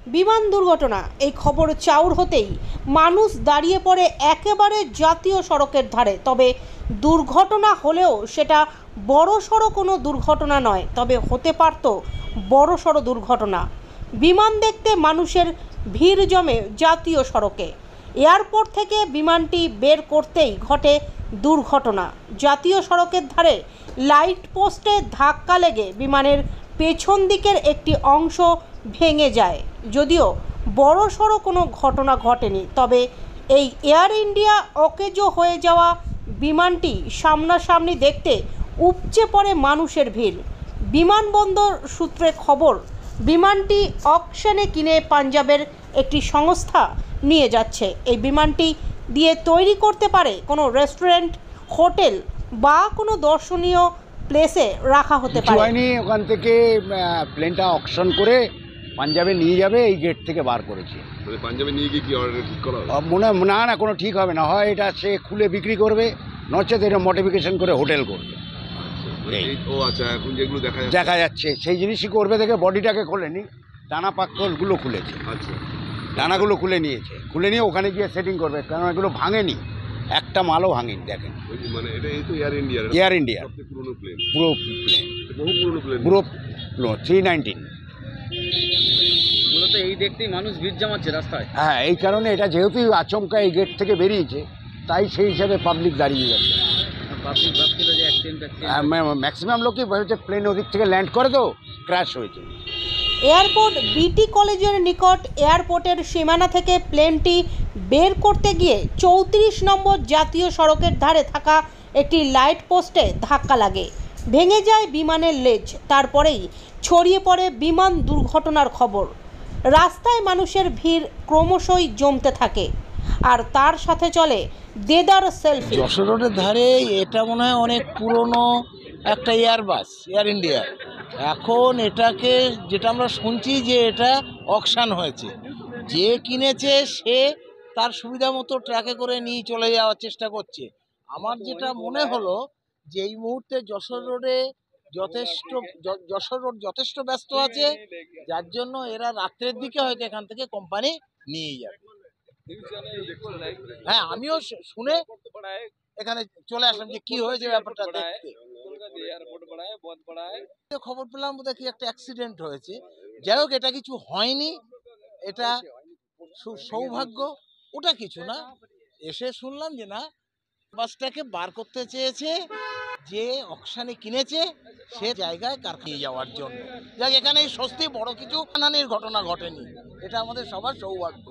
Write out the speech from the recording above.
বিমান দুর্ঘটনা এই খবর চাউর হতেই মানুষ দাঁড়িয়ে পড়ে একেবারে জাতীয় সড়কের ধারে। তবে দুর্ঘটনা হলেও সেটা বড়সড় কোনো দুর্ঘটনা নয়, তবে হতে পারত বড়সড় দুর্ঘটনা। বিমান দেখতে মানুষের ভিড় জমে জাতীয় সড়কে। এয়ারপোর্ট থেকে বিমানটি বের করতেই ঘটে দুর্ঘটনা। জাতীয় সড়কের ধারে লাইট পোস্টে ধাক্কা লেগে বিমানের পেছন দিকের একটি অংশ ভেঙে যায়। যদিও বড়সড় কোনো ঘটনা ঘটেনি, তবে এই এয়ার ইন্ডিয়া অকেজো হয়ে যাওয়া বিমানটি সামনাসামনি দেখতে উপচে পড়ে মানুষের ভিড়। বিমানবন্দর সূত্রে খবর, বিমানটি অকশনে কিনে পাঞ্জাবের একটি সংস্থা নিয়ে যাচ্ছে। এই বিমানটি দিয়ে তৈরি করতে পারে কোনো রেস্টুরেন্ট, হোটেল বা কোনো দর্শনীয় প্লেসে রাখা হতে পারে। ওখান থেকে প্লেনটা অকশন করে পাঞ্জাবে নিয়ে যাবে, এই গেট থেকে বার করেছে। পাঞ্জাবে নিয়ে গিয়ে কি অর্ডার ঠিক করা হবে? না কোনো ঠিক হবে না, হয় এটা সে খুলে বিক্রি করবে, নচেত এটা মডিফিকেশন করে হোটেল করবে। ও আচ্ছা, এখন যেগুলো দেখা যাচ্ছে সেই জিনিসই করবে। দেখে বডিটাকে খোলেনি, ডানা পাক্কলগুলো খুলেছে। আচ্ছা, ডানাগুলো খুলে নিয়েছে, খুলে নিয়ে ওখানে গিয়ে সেটিং করবে, কারণ এগুলো ভাঙেনি, একটা মালও ভাঙেনি। দেখেন, মানে এটা এই তো এয়ার ইন্ডিয়া সবচেয়ে পুরনো প্লেন, পুরো প্লেন, বহু পুরনো প্লেন, পুরো 319। মূলত এই দেখতেই মানুষ ভিড় জমাচ্ছে রাস্তায়। হ্যাঁ, এই কারণে এটা যেহেতু আচমকা এই গেট থেকে বেরিয়েছে, তাই সেই হিসাবে পাবলিক দাঁড়িয়ে গেছে। পাবলিক ভাবছিল যে ম্যাক্সিমাম লোকই বলছে প্লেন ওদিক থেকে ল্যান্ড করে তো ক্র্যাশ হয়েছে। এয়ারপোর্ট বিটি কলেজের নিকট এয়ারপোর্টের সীমানা থেকে প্লেনটি বের করতে গিয়ে 34 নম্বর জাতীয় সড়কের ধারে থাকা একটি লাইট পোস্টে ধাক্কা লাগে, ভেঙে যায় বিমানের লেজ। তারপরেই ছড়িয়ে পড়ে বিমান দুর্ঘটনার খবর। রাস্তায় মানুষের ভিড় ক্রমশই জমতে থাকে, আর তার সাথে চলে দেদার সেলফি। যশোর রোডের ধারে এটা মনে হয় অনেক পুরনো একটা এয়ার ইন্ডিয়া। এখন এটাকে যেটা আমরা শুনছি যে এটা অকশন হয়েছে, যে কিনেছে সে তার সুবিধা মতো ট্রাকে করে নিয়ে চলে যাওয়ার চেষ্টা করছে। আমার যেটা মনে হলো যে এই মুহূর্তে যশোর রোড যথেষ্ট ব্যস্ত আছে, যার জন্য এরা রাত্রের দিকে হয়তো এখান থেকে কোম্পানি নিয়ে যাবে। হ্যাঁ, আমিও শুনে এখানে চলে আসলাম যে কি হয়েছে ব্যাপারটা দেখতে। খবর পেলাম বোধহয় কি একটা অ্যাক্সিডেন্ট হয়েছে। যাই হোক, এটা কিছু হয়নি, এটা সৌভাগ্য, ওটা কিছু না। এসে শুনলাম যে না, বাসটাকে বার করতে চেয়েছে যে অকশানে কিনেছে সে জায়গায় কারখানায় যাওয়ার জন্য। যাক, এখানে স্বস্তি, বড় কিছু হানির ঘটনা ঘটেনি, এটা আমাদের সবার সৌভাগ্য।